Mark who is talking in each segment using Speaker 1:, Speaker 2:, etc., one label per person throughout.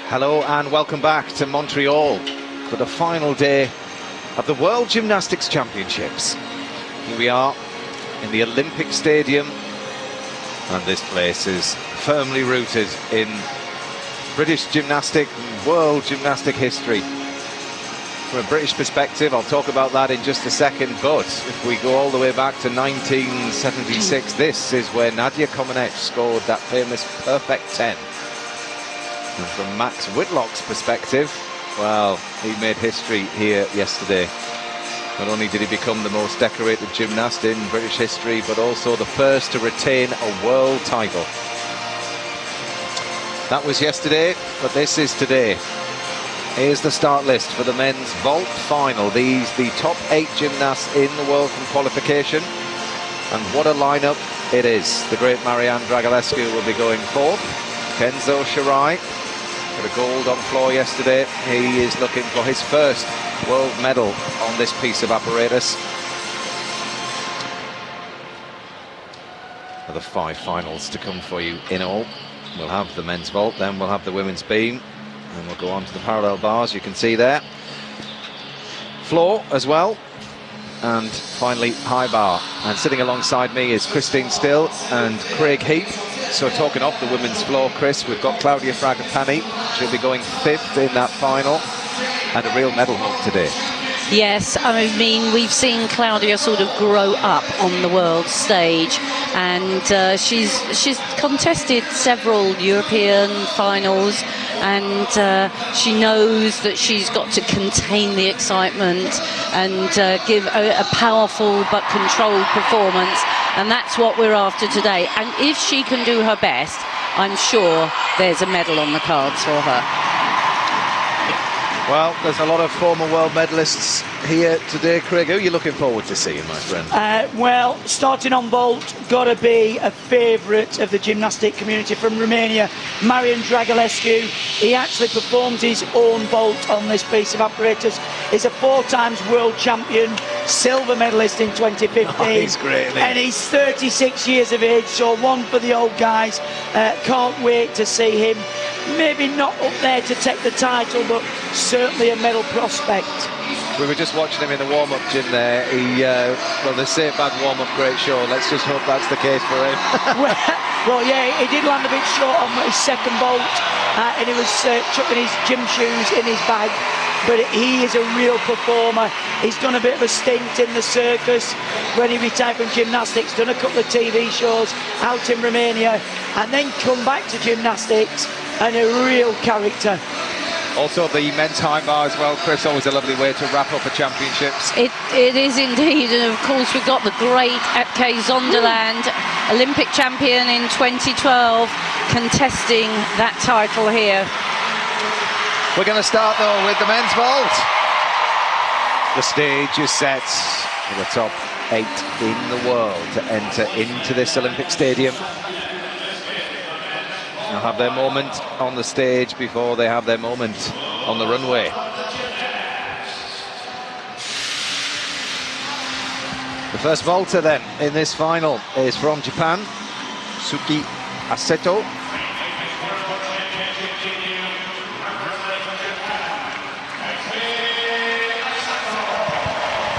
Speaker 1: Hello and welcome back to Montreal for the final day of the World Gymnastics Championships. Here we are in the Olympic Stadium, and this place is firmly rooted in British gymnastic and world gymnastic history. From a British perspective, I'll talk about that in just a second, but if we go all the way back to 1976, this is where Nadia Comaneci scored that famous perfect 10. And from Max Whitlock's perspective, well, he made history here yesterday. Not only did he become the most decorated gymnast in British history, but also the first to retain a world title. That was yesterday, but this is today. Here's the start list for the men's vault final. These the top 8 gymnasts in the world from qualification. And what a lineup it is. The great Marianne Dragulescu will be going fourth. Kenzo Shirai got a gold on floor yesterday. He is looking for his first world medal on this piece of apparatus. Another 5 finals to come for you in all. We'll have the men's vault, then we'll have the women's beam, and we'll go on to the parallel bars, you can see there. Floor as well, and finally high bar. And sitting alongside me is Christine Still and Craig Heap. So talking of the women's floor, Chris, we've got Claudia Fragapani. She'll be going 5th in that final, and a real medal hope today.
Speaker 2: Yes, I mean, we've seen Claudia sort of grow up on the world stage, and she's contested several European finals, and she knows that she's got to contain the excitement and give a powerful but controlled performance, and that's what we're after today. And if she can do her best, I'm sure there's a medal on the cards for her.
Speaker 1: Well, there's a lot of former world medalists here today. Craig, who are you looking forward to seeing, my friend?
Speaker 3: Well, starting on vault, got to be a favourite of the gymnastic community from Romania, Marian Dragulescu. He actually performed his own vault on this piece of apparatus. He's a 4-times world champion, silver medalist in 2015.
Speaker 1: Oh, he's great, isn't he?
Speaker 3: And he's 36 years of age, so one for the old guys. Can't wait to see him. Maybe not up there to take the title, but certainly a medal prospect.
Speaker 1: We were just watching him in the warm-up gym there. He, well, they say bad warm-up, great show. Let's just hope that's the case for him.
Speaker 3: well, yeah, he did land a bit short on his second vault, and he was chucking his gym shoes in his bag. But he is a real performer. He's done a bit of a stint in the circus when he retired from gymnastics, done a couple of TV shows out in Romania, and then come back to gymnastics, and a real character.
Speaker 1: Also the men's high bar as well, Chris, always a lovely way to wrap up a championships.
Speaker 2: It is indeed, and of course we've got the great Epke Zonderland, Olympic champion in 2012, contesting that title here.
Speaker 1: We're going to start though with the men's vault. The stage is set for the top 8 in the world to enter into this Olympic Stadium. They'll have their moment on the stage before they have their moment on the runway. The first vaulter then in this final is from Japan, Suki Aseto.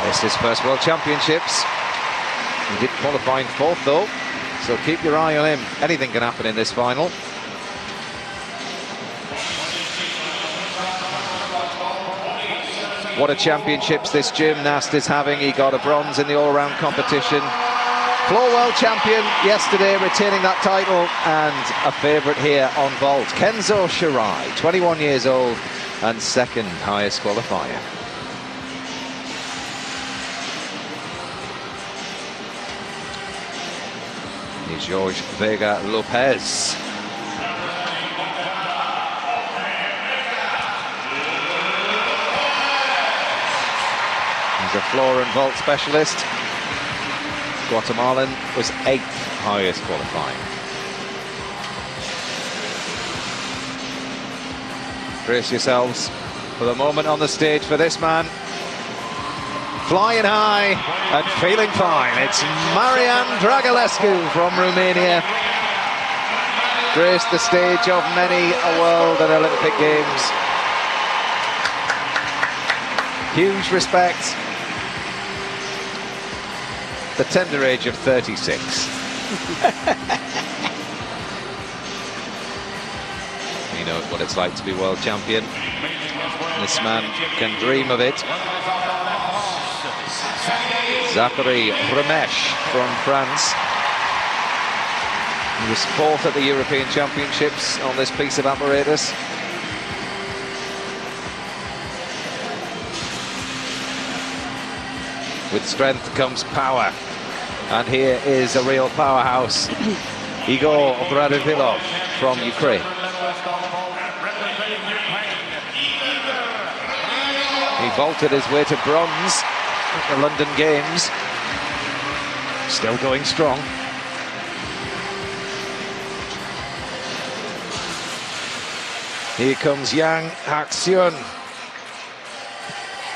Speaker 1: This is his first World Championships. He did qualify in 4th though, so keep your eye on him. Anything can happen in this final. What a championships this gymnast is having. He got a bronze in the all-round competition. Floor world champion yesterday, retaining that title, and a favourite here on vault. Kenzo Shirai, 21 years old and 2nd highest qualifier. Here's Jorge Vega Lopez. He's a floor and vault specialist. Guatemalan was 8th highest qualifying. Brace yourselves for the moment on the stage for this man. Flying high and feeling fine. It's Marianne Dragulescu from Romania. graced the stage of many a World and Olympic Games. Huge respect. The tender age of 36. He knows what it's like to be world champion. This man can dream of it. Zachary Remesh from France. He was fourth at the European Championships on this piece of apparatus. With strength comes power. And here is a real powerhouse. Igor Bradovilov from Ukraine. He vaulted his way to bronze at the London Games. Still going strong. Here comes Yang Hak-seun.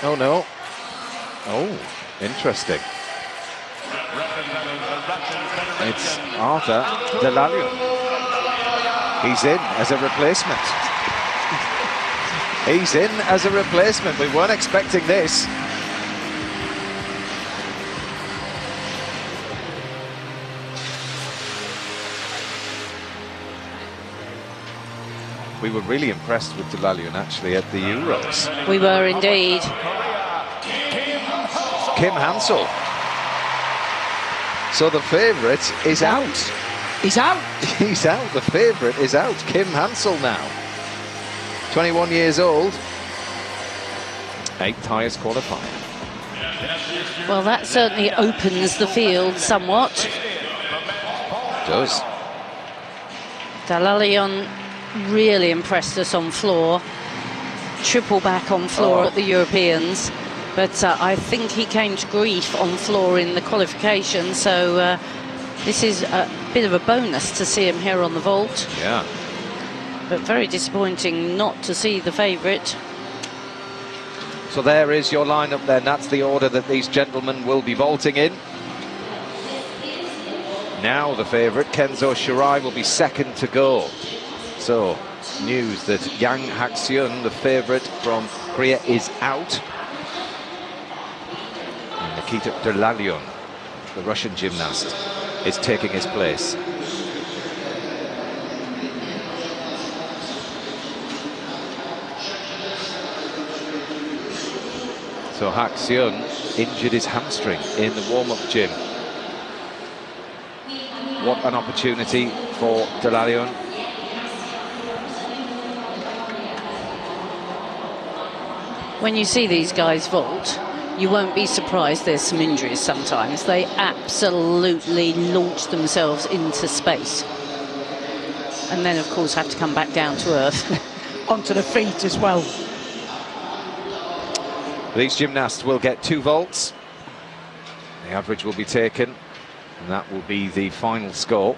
Speaker 1: Oh no. Oh, interesting. It's Arthur Delalion. He's in as a replacement. He's in as a replacement. We weren't expecting this. We were really impressed with Delalion actually at the Euros.
Speaker 2: We were indeed.
Speaker 1: Kim Hansel. So the favourite is out.
Speaker 3: He's out.
Speaker 1: He's out. The favourite is out. Kim Hansel now. 21 years old. 8th highest qualifier.
Speaker 2: Well, that certainly opens the field somewhat.
Speaker 1: It does.
Speaker 2: Delalion really impressed us on floor. Triple back on floor at the Europeans. But I think he came to grief on floor in the qualification, so this is a bit of a bonus to see him here on the vault.
Speaker 1: Yeah.
Speaker 2: But very disappointing not to see the favourite.
Speaker 1: So there is your lineup then. That's the order that these gentlemen will be vaulting in. Now the favourite, Kenzo Shirai, will be second to go. So, news that Yang Hak-seun, the favourite from Korea, is out. Nikita Delalion, the Russian gymnast, is taking his place. So Hak-seun injured his hamstring in the warm-up gym. What an opportunity for Delalion.
Speaker 2: When you see these guys vault, you won't be surprised there's some injuries sometimes. They absolutely launch themselves into space. And then, of course, have to come back down to earth.
Speaker 3: Onto the feet as well.
Speaker 1: These gymnasts will get 2 vaults. The average will be taken, and that will be the final score.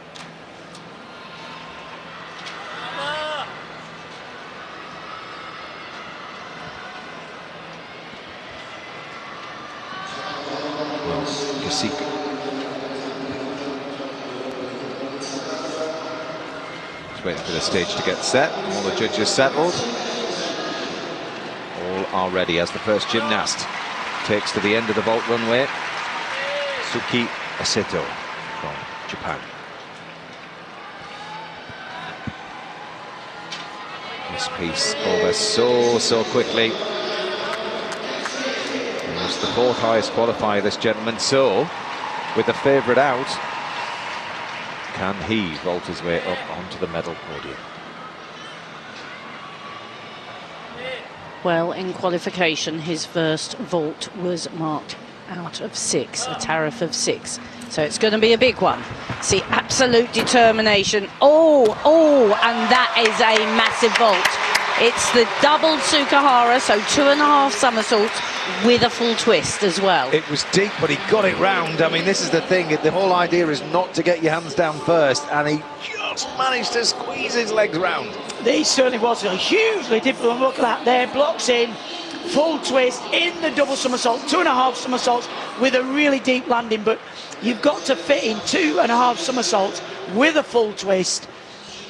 Speaker 1: Just waiting for the stage to get set. All the judges settled. All are ready as the first gymnast takes to the end of the vault runway. Suki Aseto from Japan. This piece over so quickly. It's the 4th highest qualifier, this gentleman. So, with the favourite out, can he vault his way up onto the medal podium?
Speaker 2: Well, in qualification, his first vault was marked out of 6, a tariff of 6. So it's going to be a big one. See, absolute determination. Oh, and that is a massive vault. It's the double Tsukahara, so 2.5 somersaults with a full twist as well.
Speaker 1: It was deep, but he got it round. I mean, this is the thing. The whole idea is not to get your hands down first, and he just managed to squeeze his legs round.
Speaker 3: This certainly was a hugely difficult. Look at that there, blocks in, full twist, in the double somersault, 2.5 somersaults with a really deep landing, but you've got to fit in 2.5 somersaults with a full twist.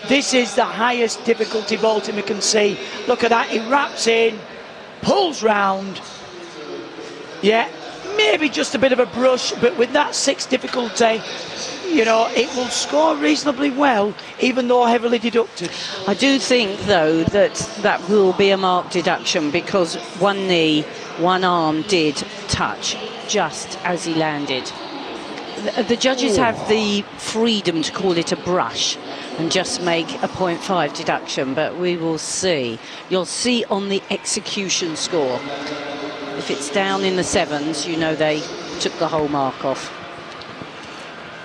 Speaker 3: This is the highest difficulty vaulting we can see. Look at that, he wraps in, pulls round. Yeah, maybe just a bit of a brush, but with that 6 difficulty, you know, it will score reasonably well, even though heavily deducted.
Speaker 2: I do think, though, that that will be a marked deduction because one knee, one arm did touch just as he landed. The judges have the freedom to call it a brush and just make a 0.5 deduction, but we will see. You'll see on the execution score. If it's down in the 7s, you know they took the whole mark off.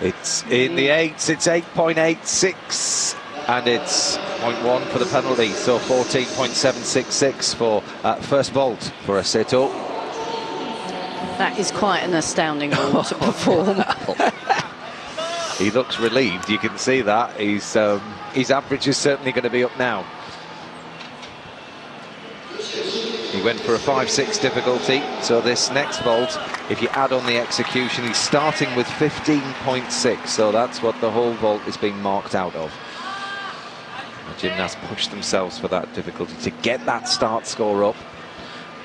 Speaker 1: It's in the 8s, it's 8.86, and it's 0.1 for the penalty, so 14.766 for first vault for a Seto.
Speaker 2: That is quite an astounding vault to perform.
Speaker 1: He looks relieved, you can see that. His average is certainly going to be up now. He went for a 5-6 difficulty, so this next vault, if you add on the execution, he's starting with 15.6, so that's what the whole vault is being marked out of. The gymnasts push themselves for that difficulty to get that start score up,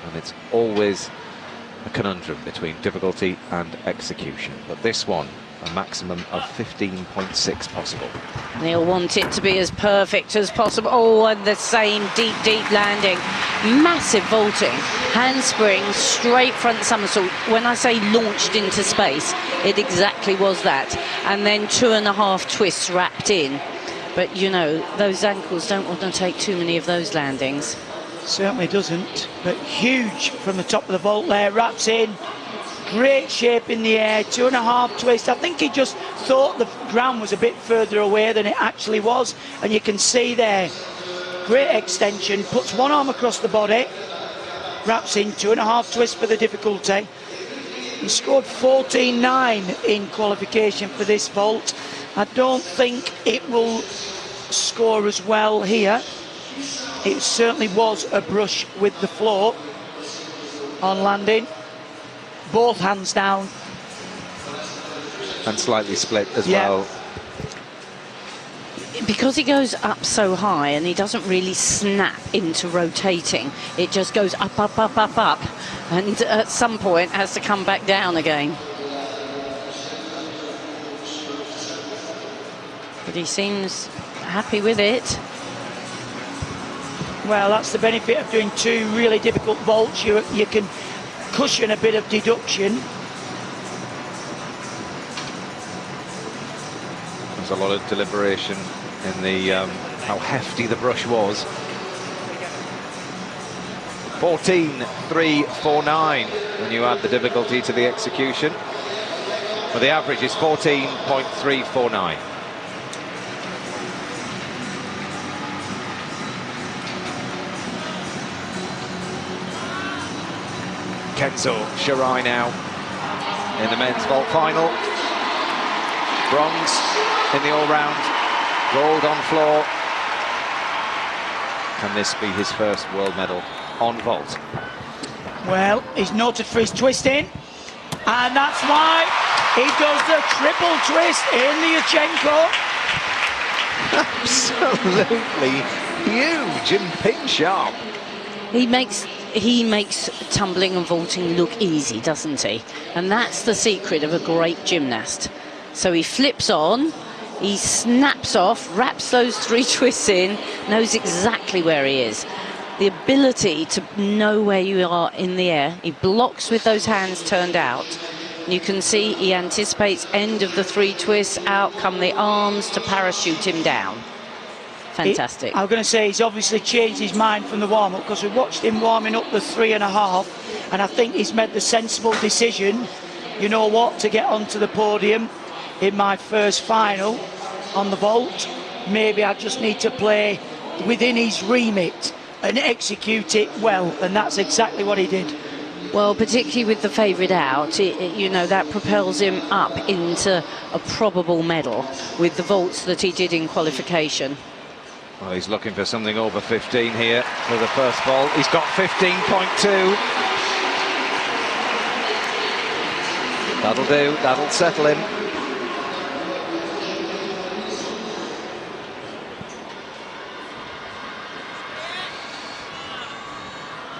Speaker 1: and it's always a conundrum between difficulty and execution, but this one, a maximum of 15.6 possible.
Speaker 2: They'll want it to be as perfect as possible. Oh, and the same deep landing. Massive vaulting. Handspring, straight front somersault. When I say launched into space, it exactly was that. And then 2.5 twists wrapped in. But, you know, those ankles don't want to take too many of those landings.
Speaker 3: Certainly doesn't, but huge from the top of the vault there, wraps in. Great shape in the air, 2.5 twists. I think he just thought the ground was a bit further away than it actually was, and you can see there, great extension, puts one arm across the body, wraps in, 2.5 twists for the difficulty. He scored 14.9 in qualification for this vault. I don't think it will score as well here. It certainly was a brush with the floor on landing. Both hands down.
Speaker 1: And slightly split as well.
Speaker 2: Because he goes up so high and he doesn't really snap into rotating, it just goes up, up, up, up, up, and at some point has to come back down again. But he seems happy with it.
Speaker 3: Well, that's the benefit of doing 2 really difficult vaults. You can cushion a bit of deduction.
Speaker 1: There's a lot of deliberation in the how hefty the brush was. 14.349 when you add the difficulty to the execution. Well, the average is 14.349. Kenzo Shirai now in the men's vault final. Bronze in the all-round, gold on floor. Can this be his first world medal on vault?
Speaker 3: Well, he's noted for his twisting, and that's why he does the triple twist in the Yurchenko.
Speaker 1: Absolutely huge and pin sharp.
Speaker 2: He makes tumbling and vaulting look easy, doesn't he? And that's the secret of a great gymnast. So he flips on, he snaps off, wraps those 3 twists in, knows exactly where he is. The ability to know where you are in the air. He blocks with those hands turned out. You can see he anticipates end of the 3 twists, out come the arms to parachute him down. Fantastic.
Speaker 3: I'm going to say he's obviously changed his mind from the warm-up, because we watched him warming up the 3.5, and I think he's made the sensible decision, you know what, to get onto the podium in my first final on the vault. Maybe I just need to play within his remit and execute it well, and that's exactly what he did.
Speaker 2: Well, particularly with the favourite out, you know, that propels him up into a probable medal with the vaults that he did in qualification.
Speaker 1: Well, he's looking for something over 15 here for the first vault. He's got 15.2. That'll do, that'll settle him.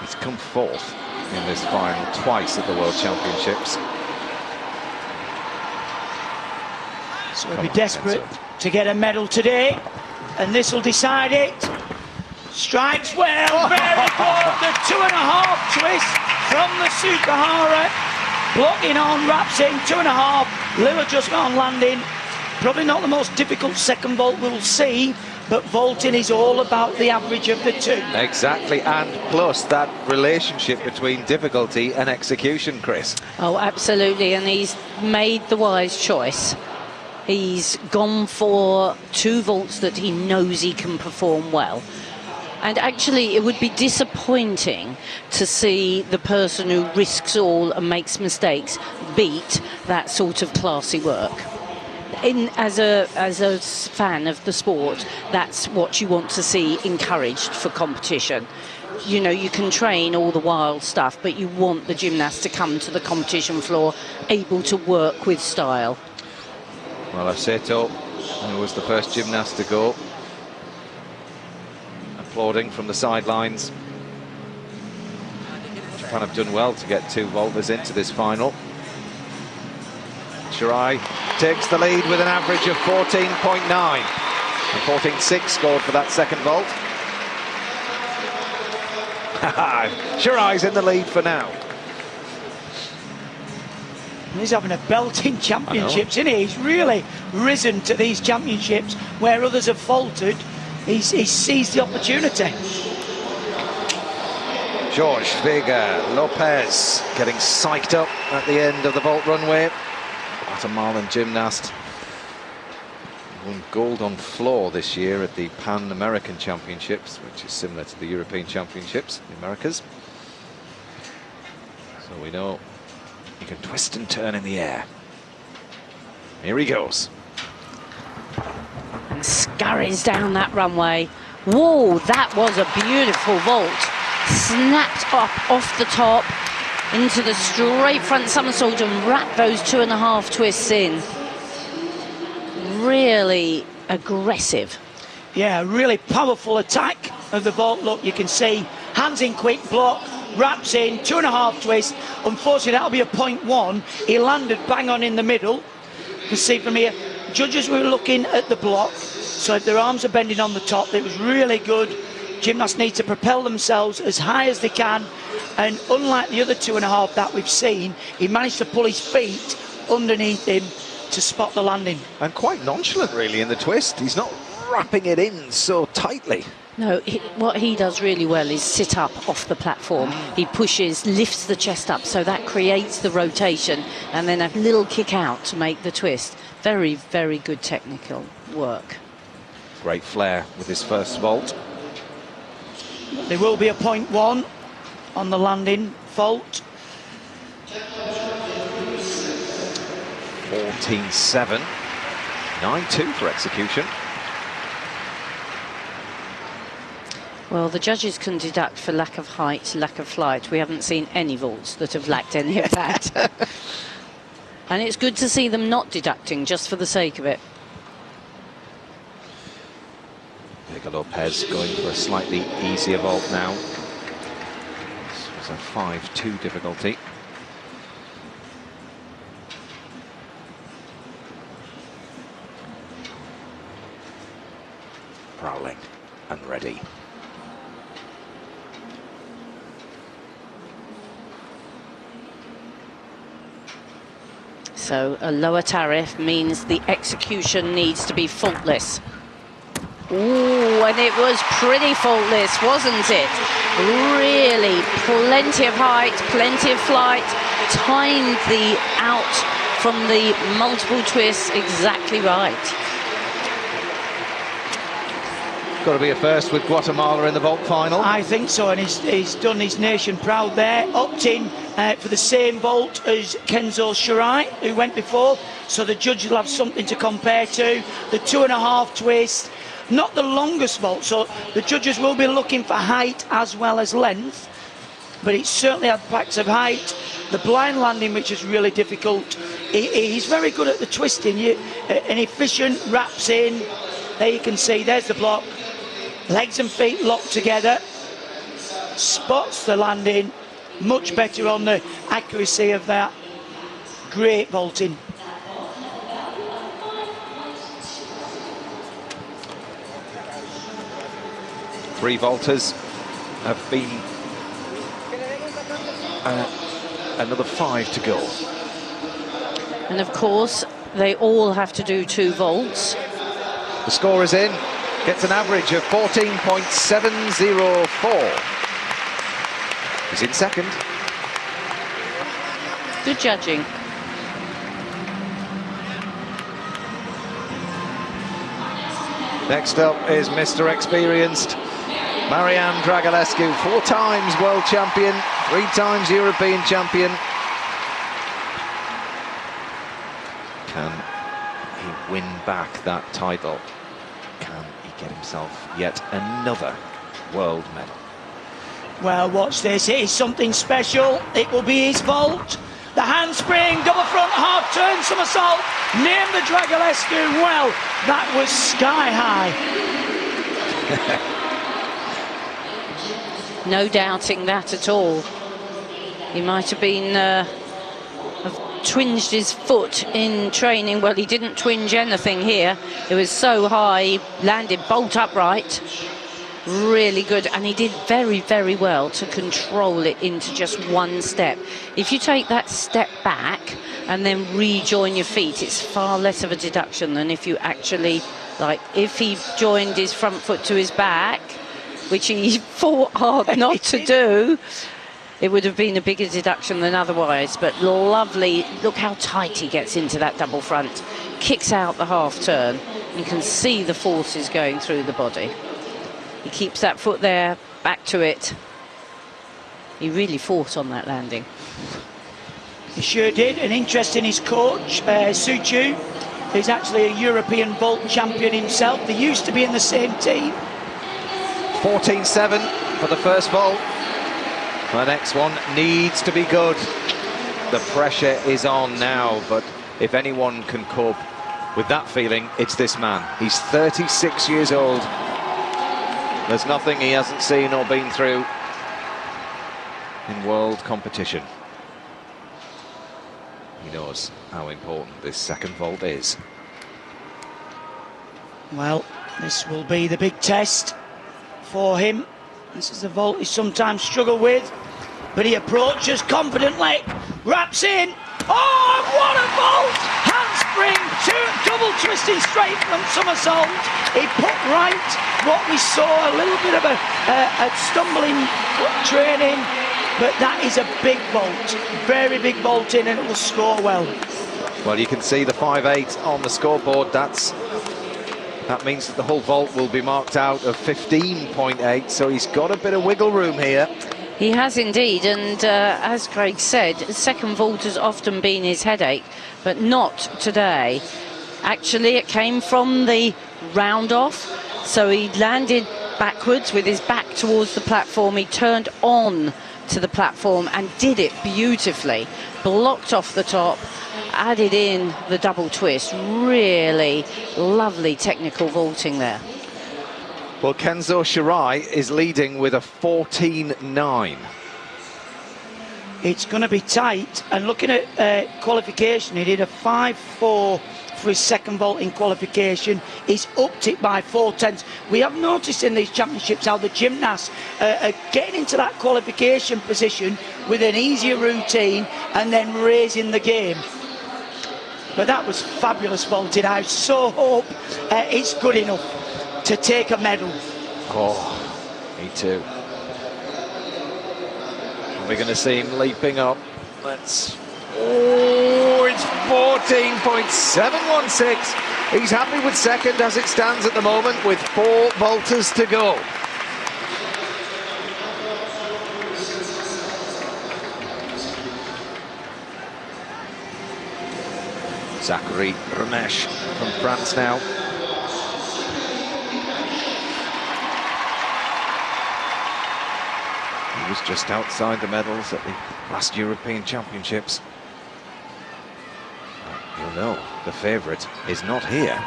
Speaker 1: He's come fourth in this final twice at the World Championships.
Speaker 3: So he'll be desperate to get a medal today, and this will decide it. Strikes well, very good. The 2.5 twist from the Sukahara. Blocking on, wraps in, 2.5. Little adjustment on landing. Probably not the most difficult second vault we'll see, but vaulting is all about the average of the two.
Speaker 1: Exactly, and plus that relationship between difficulty and execution, Chris.
Speaker 2: Oh, absolutely, and he's made the wise choice. He's gone for 2 vaults that he knows he can perform well. And actually, it would be disappointing to see the person who risks all and makes mistakes beat that sort of classy work. As a fan of the sport, that's what you want to see encouraged for competition. You know, you can train all the wild stuff, but you want the gymnast to come to the competition floor able to work with style.
Speaker 1: Well, Aseto, who was the first gymnast to go, applauding from the sidelines. Japan have done well to get 2 vaulters into this final. Shirai takes the lead with an average of 14.9 and 14.6 scored for that second vault. Shirai's in the lead for now.
Speaker 3: He's having a belting championships, isn't he? He's really risen to these championships where others have faltered. He's seized the opportunity.
Speaker 1: George Vega Lopez getting psyched up at the end of the vault runway. Guatemalan gymnast. Won gold on floor this year at the Pan American Championships, which is similar to the European Championships in the Americas. So we know he can twist and turn in the air. Here he goes.
Speaker 2: And scurries down that runway. Whoa, that was a beautiful vault. Snapped up off the top into the straight front somersault and wrapped those 2.5 twists in. Really aggressive.
Speaker 3: Yeah, really powerful attack of the vault. Look, you can see hands in quick block, wraps in, 2.5 twists. Unfortunately, that'll be a 0.1. He landed bang on in the middle. You can see from here, judges were looking at the block, so if their arms are bending on the top, it was really good. Gymnasts need to propel themselves as high as they can, and unlike the other 2.5 that we've seen, he managed to pull his feet underneath him to spot the landing.
Speaker 1: And quite nonchalant, really, in the twist. He's not wrapping it in so tightly.
Speaker 2: No, what he does really well is sit up off the platform. He pushes, lifts the chest up, so that creates the rotation, and then a little kick out to make the twist. Very, very good technical work.
Speaker 1: Great flair with his first vault.
Speaker 3: There will be a 0.1 on the landing fault.
Speaker 1: 14.7. 9.2 for execution.
Speaker 2: Well, the judges can deduct for lack of height, lack of flight. We haven't seen any vaults that have lacked any of that. And it's good to see them not deducting just for the sake of it.
Speaker 1: Vega Lopez going for a slightly easier vault now. This was a 5.2 difficulty. Prowling and ready.
Speaker 2: So a lower tariff means the execution needs to be faultless. Ooh, and it was pretty faultless, wasn't it? Really, plenty of height, plenty of flight, timed the out from the multiple twists exactly right.
Speaker 1: Got to be a first with Guatemala in the vault final.
Speaker 3: I think so, and he's done his nation proud there, opting for the same vault as Kenzo Shirai, who went before, so the judge will have something to compare to. The 2.5 twist, not the longest vault, so the judges will be looking for height as well as length, but it certainly had packs of height. The blind landing, which is really difficult, he's very good at the twisting. An efficient wraps in. There you can see, there's the block. Legs and feet locked together. spots the landing, much better on the accuracy of that. Great vaulting.
Speaker 1: Three vaulters have been another 5 to go.
Speaker 2: And of course, they all have to do 2 vaults.
Speaker 1: The score is in, gets an average of 14.704. He's in second.
Speaker 2: Good judging.
Speaker 1: Next up is Mr. Experienced, Marianne Dragulescu, 4 times world champion, 3 times European champion. Can he win back that title? Can he get himself yet another world medal?
Speaker 3: Well, watch this. It is something special. It will be his vault. The handspring, double front, half turn, somersault. Name the Dragulescu. Well, that was sky high.
Speaker 2: No doubting that at all. He might have been have twinged his foot in training. Well, he didn't twinge anything here. It was so high, he landed bolt upright. Really good, and he did very, very well to control it into just 1 step. If you take that step back and then rejoin your feet, it's far less of a deduction than if you actually, like, if he joined his front foot to his back, which he fought hard not to do, it would have been a bigger deduction than otherwise. But lovely, look how tight he gets into that double front, kicks out the half turn. You can see the forces going through the body. He keeps that foot there, back to it. He really fought on that landing.
Speaker 3: He sure did. And interesting, his coach, Suchu, is actually a European vault champion himself. They used to be in the same team.
Speaker 1: 14.7 for the first vault. The next one needs to be good. The pressure is on now, but if anyone can cope with that feeling, it's this man. He's 36 years old. There's nothing he hasn't seen or been through in world competition. He knows how important this second vault is.
Speaker 3: Well, this will be the big test for him. This is the vault he sometimes struggled with, but he approaches confidently, wraps in. Oh, what a vault! Handspring, double twisting straight from somersault. He put right what we saw, a little bit of a stumbling training, but that is a big vault, very big vaulting, and it will score well.
Speaker 1: Well, you can see the 5.8 on the scoreboard. That means that the whole vault will be marked out of 15.8, so he's got a bit of wiggle room here.
Speaker 2: He has indeed, and as Craig said, second vault has often been his headache, but not today. Actually, it came from the round off, so he landed backwards with his back towards the platform. He turned on to the platform and did it beautifully. Blocked off the top, added in the double twist. Really lovely technical vaulting there.
Speaker 1: Well, Kenzo Shirai is leading with a 14.9.
Speaker 3: It's going to be tight, and looking at qualification, he did a 5.4 for his second vault in qualification. He's upped it by 4/10. We have noticed in these championships how the gymnasts are getting into that qualification position with an easier routine and then raising the game. But that was fabulous vaulting. I so hope it's good enough to take a medal.
Speaker 1: Oh, me too. We're going to see him leaping up. Let's... Oh, it's 14.716. He's happy with second as it stands at the moment with 4 vaulters to go. Zachary Ramesh from France now. He was just outside the medals at the last European Championships. You'll know the favourite is not here.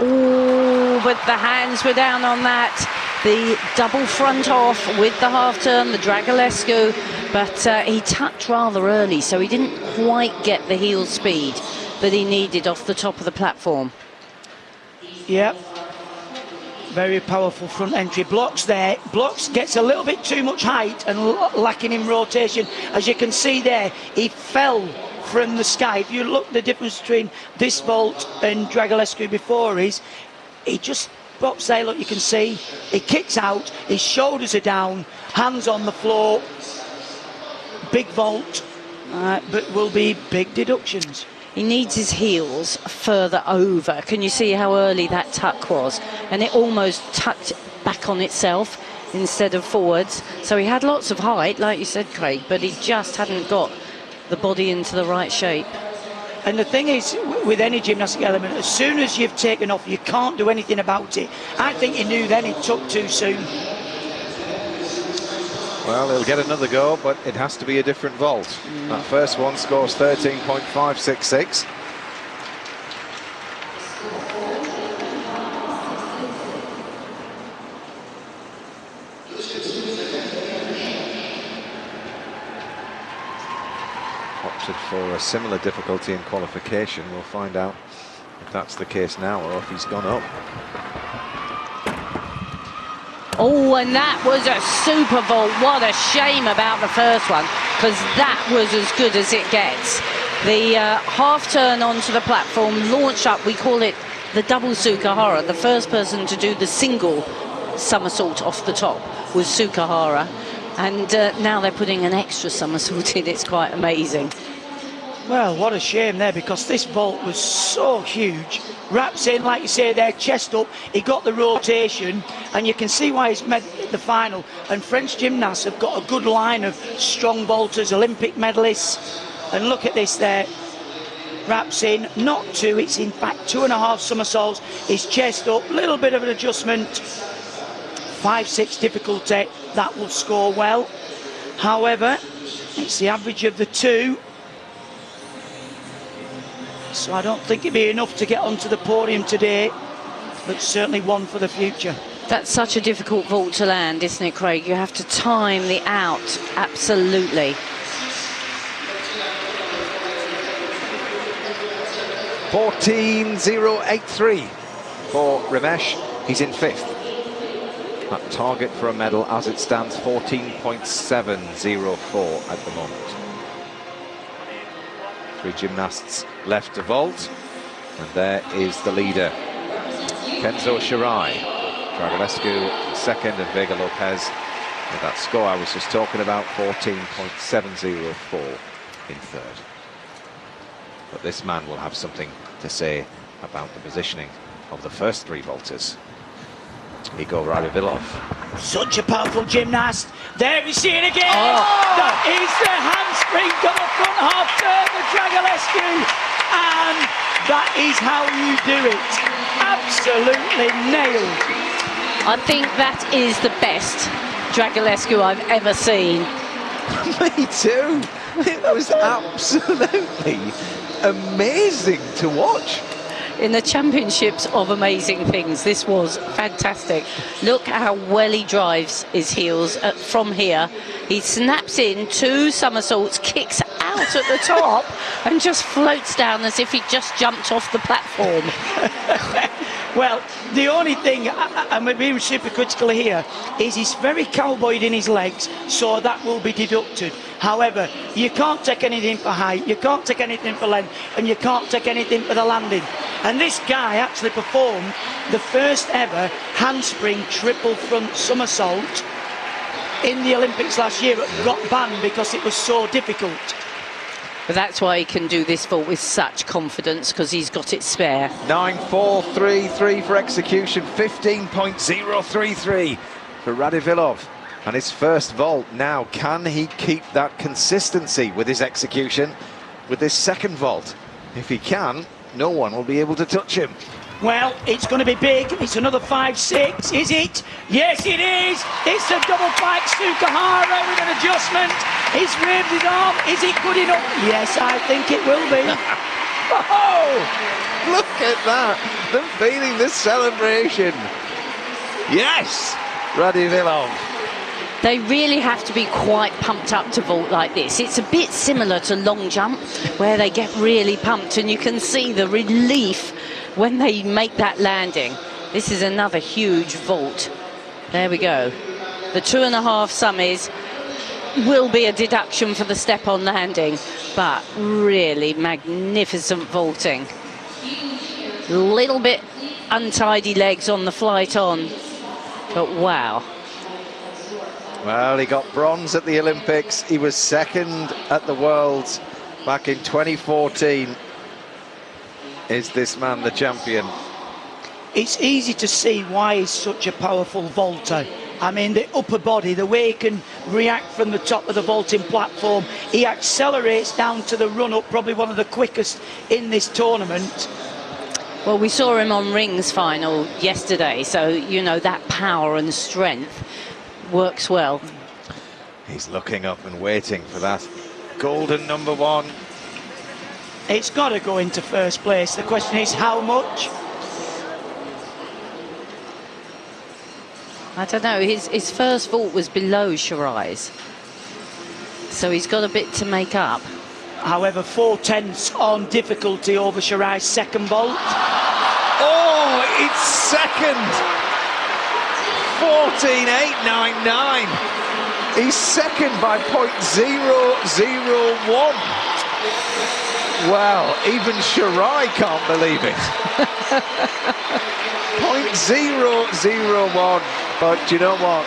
Speaker 2: Oh, but the hands were down on that. the double front off with the half turn, the Dragulescu, but he tucked rather early, so he didn't quite get the heel speed that he needed off the top of the platform.
Speaker 3: Yep. Very powerful front entry. Blocks there. Blocks gets a little bit too much height and lacking in rotation. As you can see there, he fell from the sky. If you look, the difference between this vault and Dragulescu before is, he just drops there, look, you can see. He kicks out, his shoulders are down, hands on the floor. Big vault, but will be big deductions.
Speaker 2: He needs his heels further over. Can you see how early that tuck was? And it almost tucked back on itself instead of forwards. So he had lots of height, like you said, Craig, but he just hadn't got the body into the right shape.
Speaker 3: And the thing is, with any gymnastic element, as soon as you've taken off, you can't do anything about it. I think he knew then he took too soon.
Speaker 1: Well, he'll get another go, but it has to be a different vault. That first one scores 13.566. Opted for a similar difficulty in qualification. We'll find out if that's the case now or if he's gone up.
Speaker 2: Oh, and that was a super vault. What a shame about the first one, because that was as good as it gets. The half turn onto the platform, launched up, we call it the double Sukahara. The first person to do the single somersault off the top was Sukahara. And now they're putting an extra somersault in. It's quite amazing.
Speaker 3: Well, what a shame there, because this vault was so huge. Wraps in, like you say there, chest up. He got the rotation, and you can see why he's made the final. And French gymnasts have got a good line of strong vaulters, Olympic medalists. And look at this there. Wraps in, not two, it's in fact 2.5 somersaults. His chest up, little bit of an adjustment. 5-6 difficulty, that will score well. However, it's the average of the two. So I don't think it'd be enough to get onto the podium today, but certainly one for the future.
Speaker 2: That's such a difficult vault to land, isn't it, Craig? You have to time the out, absolutely.
Speaker 1: 14.083 for Ramesh. He's in 5th. That target for a medal as it stands, 14.704 at the moment. 3 gymnasts left to vault, and there is the leader, Kenzo Shirai. Dragulescu second, and Vega Lopez with that score I was just talking about, 14.704 in 3rd. But this man will have something to say about the positioning of the first 3 vaulters. Igor Radovilov.
Speaker 3: Such a powerful gymnast. There we see it again.
Speaker 2: Oh.
Speaker 3: That is the handspring double front half turn for Dragulescu. And that is how you do it. Absolutely nailed.
Speaker 2: I think that is the best Dragulescu I've ever seen.
Speaker 1: Me too. It was absolutely amazing to watch.
Speaker 2: In the championships of amazing things, this was fantastic. Look how well he drives his heels from here. He snaps in 2 somersaults, kicks out at the top, and just floats down as if he just jumped off the platform.
Speaker 3: Well, the only thing, I'm being super critical here, is he's very cowboyed in his legs, so that will be deducted. However, you can't take anything for height, you can't take anything for length, and you can't take anything for the landing. And this guy actually performed the first ever handspring triple front somersault in the Olympics last year, but got banned because it was so difficult.
Speaker 2: But that's why he can do this vault with such confidence, because he's got it spare.
Speaker 1: 9.433 for execution, 15.033 for Radovilov. And his first vault now, can he keep that consistency with his execution with this second vault? If he can, no one will be able to touch him.
Speaker 3: Well, it's going to be big. It's another 5-6, is it? Yes, it is. It's a double pike Sukahara with an adjustment. He's waved his arm. Is it good enough? Yes, I think it will be.
Speaker 1: Oh, look at that. Them feeling this celebration. Yes, Radivillov.
Speaker 2: They really have to be quite pumped up to vault like this. It's a bit similar to long jump, where they get really pumped, and you can see the relief when they make that landing. This is another huge vault. There we go. The 2.5 summies will be a deduction for the step on landing, but really magnificent vaulting. Little bit untidy legs on the flight on, but wow.
Speaker 1: Well, he got bronze at the Olympics. He was second at the Worlds back in 2014. Is this man the champion?
Speaker 3: It's easy to see why he's such a powerful vaulter. I mean, the upper body, the way he can react from the top of the vaulting platform, he accelerates down to the run-up, probably one of the quickest in this tournament.
Speaker 2: Well, we saw him on rings final yesterday, so, you know, that power and strength works well.
Speaker 1: He's looking up and waiting for that golden number 1.
Speaker 3: It's got to go into first place. The question is, how much?
Speaker 2: I don't know, his first vault was below Shirai's, so he's got a bit to make up.
Speaker 3: However, 4/10 on difficulty over Shirai's second vault.
Speaker 1: Oh, it's second! 14.899. He's second by 0.001. Well, even Shirai can't believe it. 0.001. But do you know what?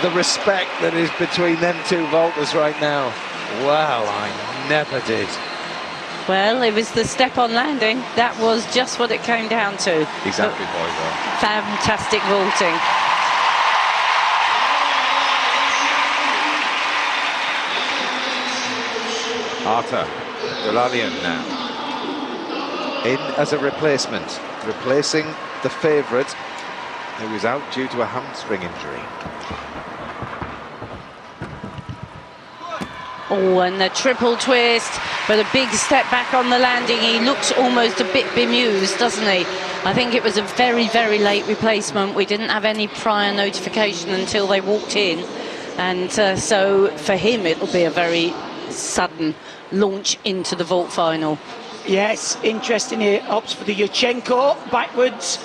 Speaker 1: The respect that is between them two vaulters right now. Wow, I never did.
Speaker 2: Well, it was the step on landing. That was just what it came down to.
Speaker 1: Exactly, boys.
Speaker 2: Fantastic vaulting.
Speaker 1: Arthur Delalian now in as a replacement, replacing the favourite who was out due to a hamstring injury.
Speaker 2: Oh, and the triple twist, but a big step back on the landing. He looks almost a bit bemused, doesn't he? I think it was a very, very late replacement. We didn't have any prior notification until they walked in. And so for him, it'll be a very sudden launch into the vault final.
Speaker 3: Yes, interesting. He opts for the Yurchenko backwards.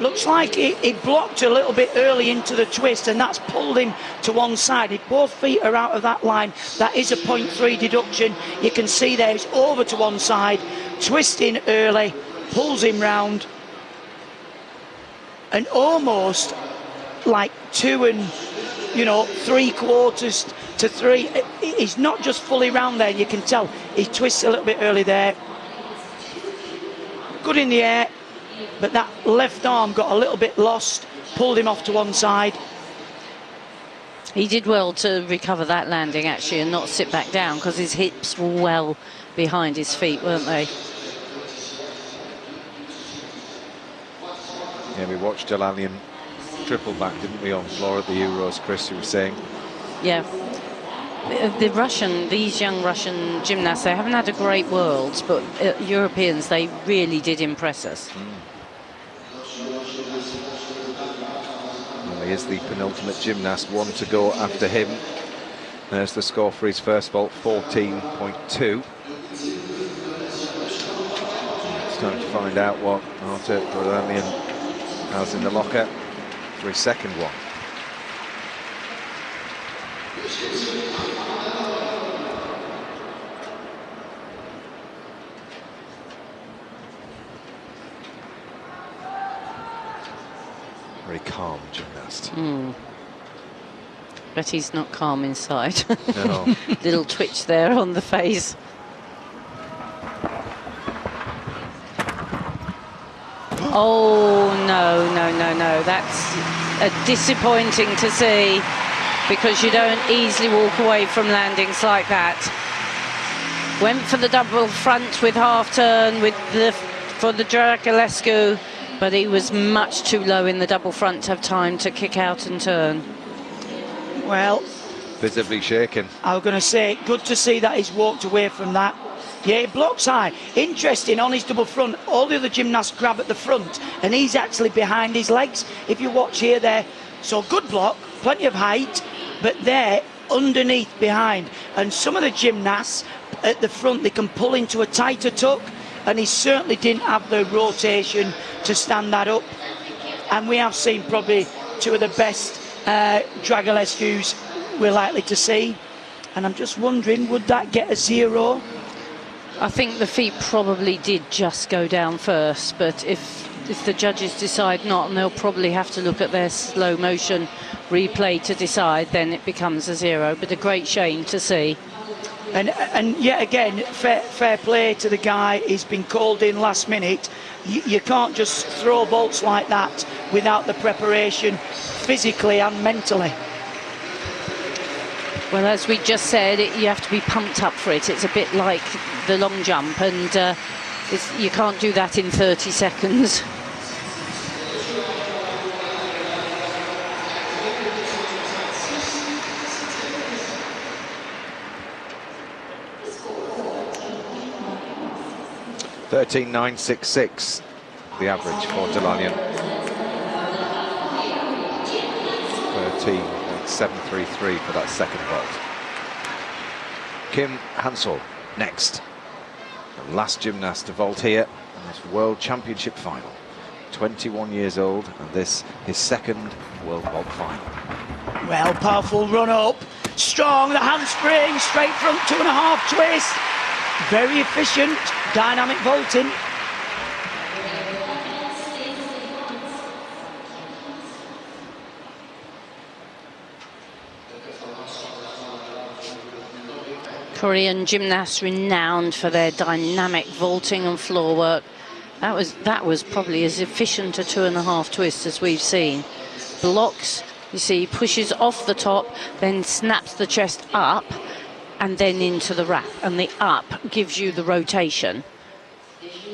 Speaker 3: Looks like he blocked a little bit early into the twist, and that's pulled him to one side. If both feet are out of that line, that is a 0.3 deduction. You can see there it's over to one side, twisting early, pulls him round, and almost like 2 3/4 to 3. He's not just fully round there, you can tell. He twists a little bit early there. Good in the air, but that left arm got a little bit lost, pulled him off to one side.
Speaker 2: He did well to recover that landing, actually, and not sit back down, because his hips were well behind his feet, weren't they?
Speaker 1: Yeah, we watched Delalian triple back, didn't we, on floor at the Euros, Chris, you were saying?
Speaker 2: Yeah. These young Russian gymnasts, they haven't had a great Worlds, but Europeans, they really did impress us.
Speaker 1: Well, he is the penultimate gymnast, 1 to go after him. There's the score for his first vault, 14.2. It's time to find out what Arthur Delalian has in the locker for his second one. Very calm gymnast.
Speaker 2: But he's not calm inside.
Speaker 1: No.
Speaker 2: Little twitch there on the face. Oh, no. That's disappointing to see, because you don't easily walk away from landings like that. Went for the double front with half turn for the Dragulescu, but he was much too low in the double front to have time to kick out and turn.
Speaker 3: Well,
Speaker 1: visibly shaken.
Speaker 3: I was going to say, good to see that he's walked away from that. Yeah, he blocks high. Interesting, on his double front, all the other gymnasts grab at the front, and he's actually behind his legs. If you watch here, there. So good block, plenty of height, but they're underneath behind. And some of the gymnasts at the front, they can pull into a tighter tuck, and he certainly didn't have the rotation to stand that up. And we have seen probably two of the best Dragulescu's we're likely to see. And I'm just wondering, would that get a 0?
Speaker 2: I think the feet probably did just go down first, but if the judges decide not, and they'll probably have to look at their slow motion replay to decide, then it becomes a 0. But a great shame to see.
Speaker 3: And yet again, fair play to the guy. He's been called in last minute. You can't just throw bolts like that without the preparation, physically and mentally.
Speaker 2: Well, as we just said, you have to be pumped up for it. It's a bit like the long jump, and you can't do that in 30 seconds.
Speaker 1: (13.966) the average for Delanyan. 13.733 for that second vault. Kim Hansel next. The last gymnast to vault here in this World Championship final. 21 years old, and this his second World Vault final.
Speaker 3: Well, powerful run up. Strong, the handspring, straight front 2.5 twist. Very efficient, dynamic vaulting.
Speaker 2: Korean gymnasts renowned for their dynamic vaulting and floor work. That was probably as efficient a 2.5 twist as we've seen. Blocks, you see, pushes off the top, then snaps the chest up, and then into the wrap. And the up gives you the rotation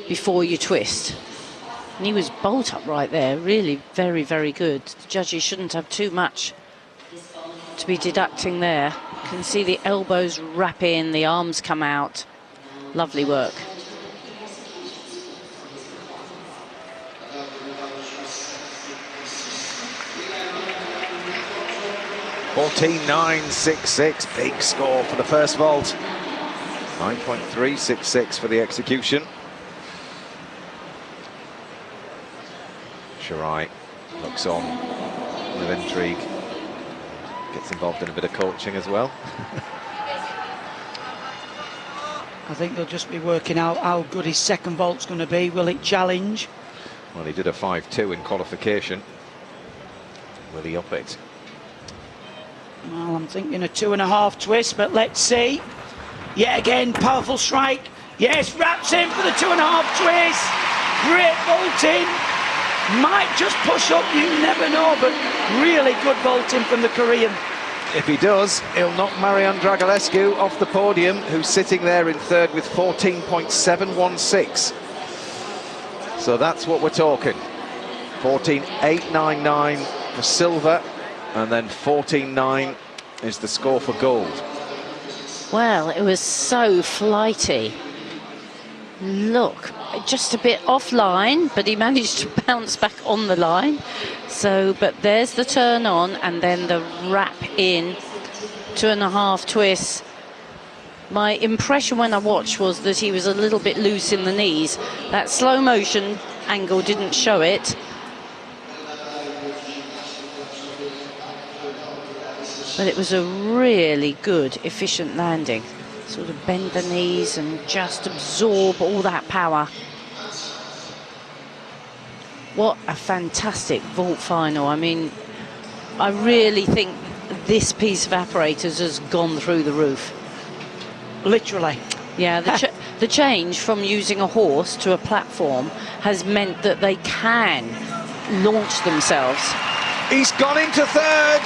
Speaker 2: before you twist. And he was bolt upright there, really very, very good. The judges shouldn't have too much to be deducting there. You can see the elbows wrap in, the arms come out. Lovely work.
Speaker 1: (14.966), big score for the first vault. 9.366 for the execution. Shirai looks on with intrigue. Gets involved in a bit of coaching as well.
Speaker 3: I think they'll just be working out how good his second vault's going to be. Will it challenge?
Speaker 1: Well, he did a 5.2 in qualification. Will he up it?
Speaker 3: Well, I'm thinking a 2.5 twist, but let's see. Yet again, powerful strike. Yes, wraps in for the 2.5 twist. Great vaulting. Might just push up, you never know, but really good vaulting from the Korean.
Speaker 1: If he does, he'll knock Marianne Dragulescu off the podium, who's sitting there in third with 14.716. So that's what we're talking. 14.899 for silver, and then 14.9 is the score for gold.
Speaker 2: Well, it was so flighty. Look, just a bit offline, but he managed to bounce back on the line. So, but there's the turn on, and then the wrap in, 2.5 twists. My impression when I watched was that he was a little bit loose in the knees. That slow motion angle didn't show it. But it was a really good, efficient landing. Sort of bend the knees and just absorb all that power. What a fantastic vault final. I mean, I really think this piece of apparatus has gone through the roof.
Speaker 3: Literally.
Speaker 2: Yeah, the change from using a horse to a platform has meant that they can launch themselves.
Speaker 1: He's gone into third.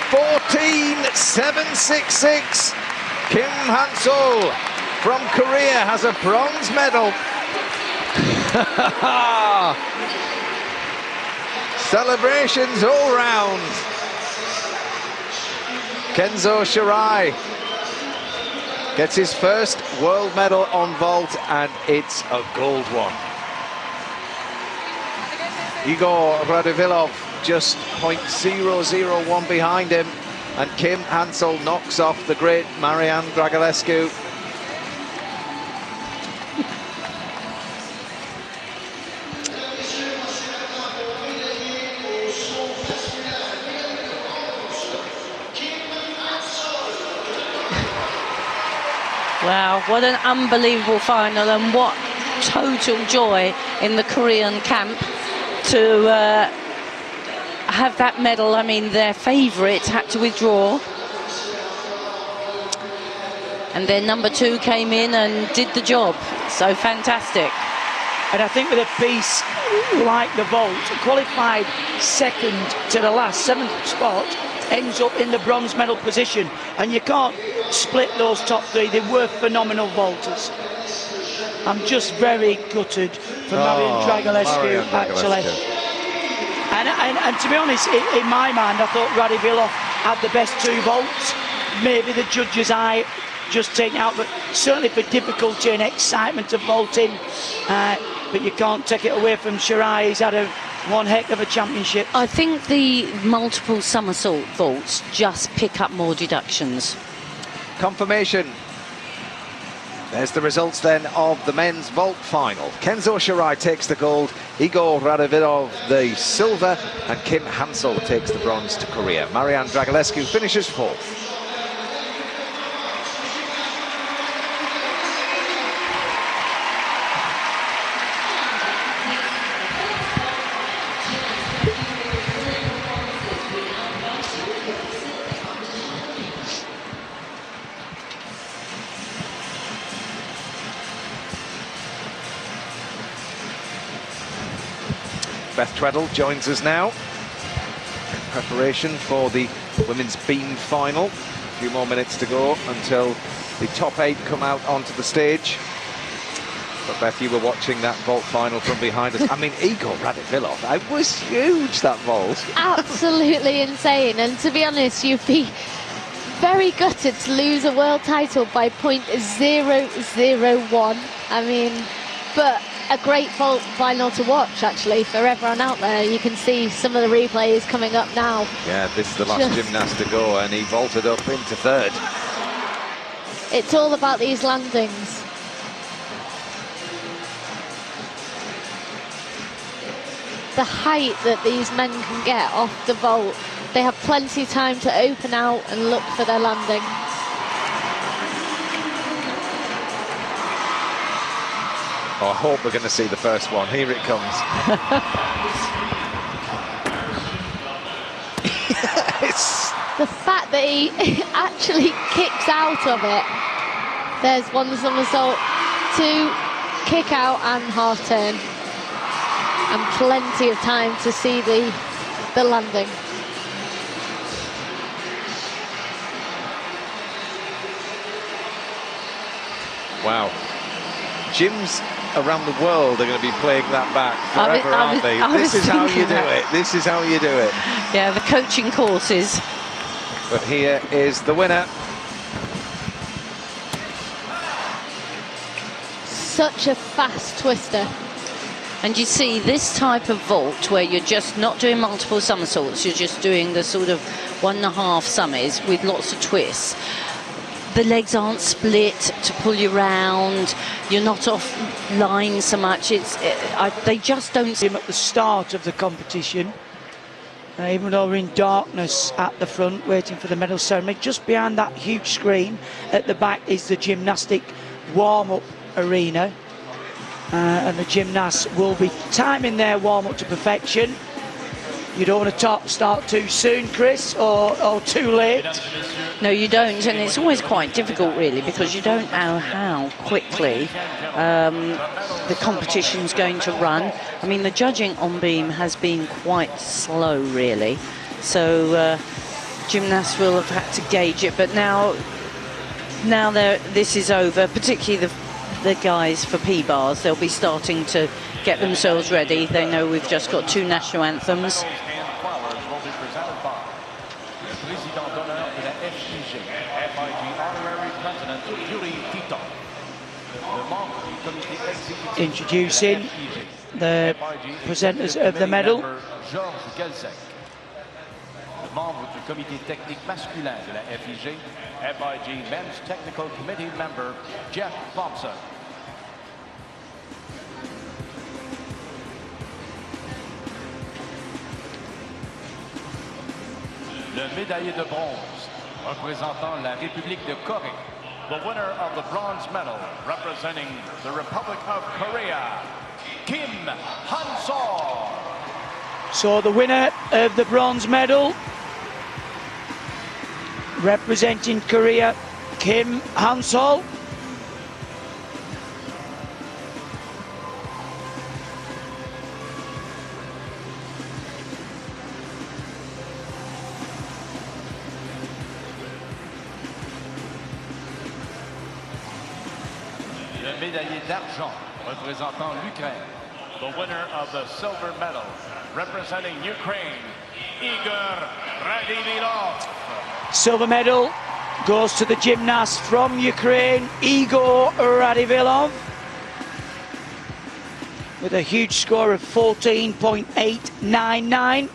Speaker 1: 14.766. Kim Hansel from Korea has a bronze medal. Celebrations all round. Kenzo Shirai Gets his first world medal on vault, and it's a gold one. Igor Radovilov just 0.001 behind him, and Kim Hansel knocks off the great Marianne Dragulescu.
Speaker 2: Wow, what an unbelievable final, and what total joy in the Korean camp to have that medal. I mean, their favourite had to withdraw, and their number 2 came in and did the job. So fantastic.
Speaker 3: And I think with a piece like the vault, qualified second to the last, 7th spot, ends up in the bronze medal position, and you can't split those top 3. They were phenomenal vaulters. I'm just very gutted for Marianne Dragulescu, actually. And to be honest, in my mind, I thought Radovilov had the best 2 vaults. Maybe the judge's eye just taken out, but certainly for difficulty and excitement of vaulting. But you can't take it away from Shirai. He's had one heck of a championship.
Speaker 2: I think the multiple somersault vaults just pick up more deductions.
Speaker 1: Confirmation. There's the results then of the men's vault final. Kenzo Shirai takes the gold, Igor Radovilov the silver, and Kim Hansel takes the bronze to Korea. Marianne Dragulescu finishes 4th. Beth Tweddle joins us now in preparation for the women's beam final. A few more minutes to go until the top 8 come out onto the stage. But Beth, you were watching that vault final from behind us. I mean, Igor Radovilov, it was huge, that vault.
Speaker 4: Absolutely insane. And to be honest, you'd be very gutted to lose a world title by 0.001. I mean, but a great vault final to watch, actually, for everyone out there. You can see some of the replays coming up now.
Speaker 1: Yeah, this is the last gymnast to go, and he vaulted up into 3rd.
Speaker 4: It's all about these landings. The height that these men can get off the vault, they have plenty of time to open out and look for their landing.
Speaker 1: Oh, I hope we're going to see the first one. Here it comes. Yes.
Speaker 4: The fact that he actually kicks out of it. There's one somersault, 2 kick out and half turn. And plenty of time to see the landing.
Speaker 1: Wow. Gyms around the world are going to be playing that back forever, aren't they? This is how you do it. This is how you do it.
Speaker 2: Yeah, the coaching courses.
Speaker 1: But here is the winner.
Speaker 4: Such a fast twister.
Speaker 2: And you see this type of vault where you're just not doing multiple somersaults, you're just doing the sort of 1.5 summies with lots of twists. The legs aren't split to pull you round. You're not off line so much. They just don't.
Speaker 3: Him at the start of the competition, even though we're in darkness at the front, waiting for the medal ceremony. Just behind that huge screen at the back is the gymnastic warm-up arena, and the gymnasts will be timing their warm-up to perfection. You don't want to start too soon, Chris, or too late.
Speaker 2: No, you don't, and it's always quite difficult, really, because you don't know how quickly the competition's going to run. I mean, the judging on beam has been quite slow, really, so gymnasts will have had to gauge it. But now this is over, particularly the guys for P-bars. They'll be starting to get themselves ready. They know we've just got 2 national anthems.
Speaker 3: Introducing the presenters of the medal.
Speaker 5: Membre du comité technique masculin de la FIG, FIG Men's Technical Committee member Jeff Thompson. Le médaillé de bronze représentant la République de Corée. The winner of the bronze medal representing the Republic of Korea, Kim Han-sol.
Speaker 3: So the winner of the bronze medal representing Korea, Kim Han-sol.
Speaker 5: Le médaillé d'argent représentant l'Ukraine. The winner of the silver medal representing Ukraine, Igor Radivillov.
Speaker 3: Silver medal goes to the gymnast from Ukraine, Igor Radivillov, with a huge score of 14.899.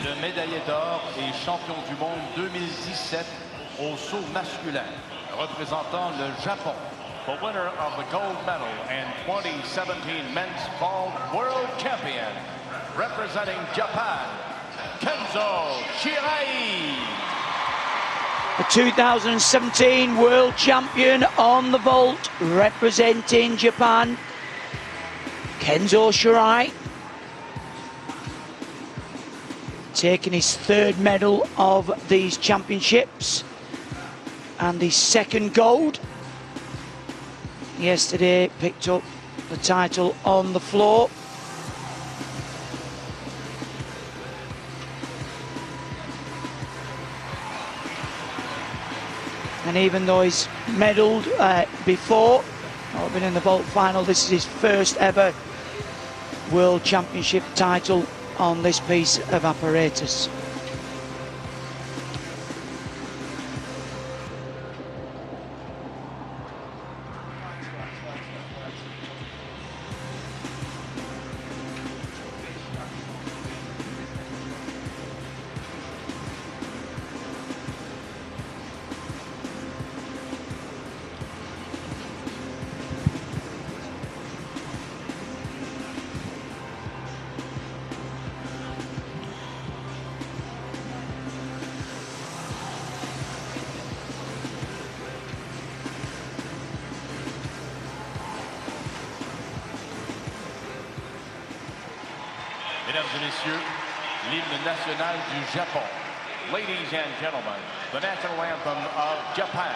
Speaker 5: Le médaillé d'or et champion du monde 2017 au saut masculin, représentant le Japon. The winner of the gold medal and 2017 men's vault world champion, representing Japan, Kenzo Shirai.
Speaker 3: The 2017 world champion on the vault, representing Japan, Kenzo Shirai. Taking his third medal of these championships and his second gold. Yesterday picked up the title on the floor. And even though he's medalled before, or been in the vault final, this is his first ever World Championship title on this piece of apparatus.
Speaker 5: Mesdames et messieurs, l'hymne national du Japon. Ladies and gentlemen, the national anthem of Japan.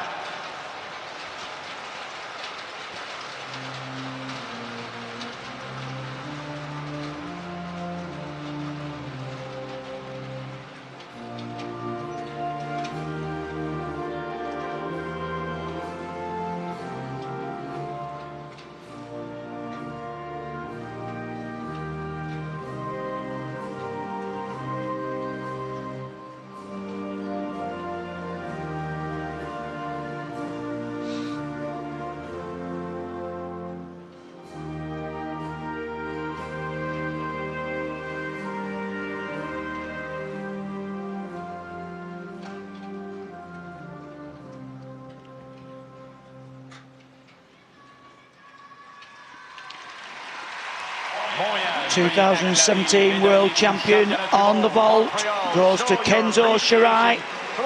Speaker 3: The 2017 world champion on the vault goes to Kenzo Shirai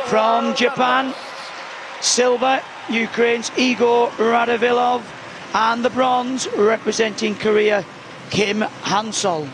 Speaker 3: from Japan. Silver, Ukraine's Igor Radivillov, and the bronze representing Korea, Kim Han-sol.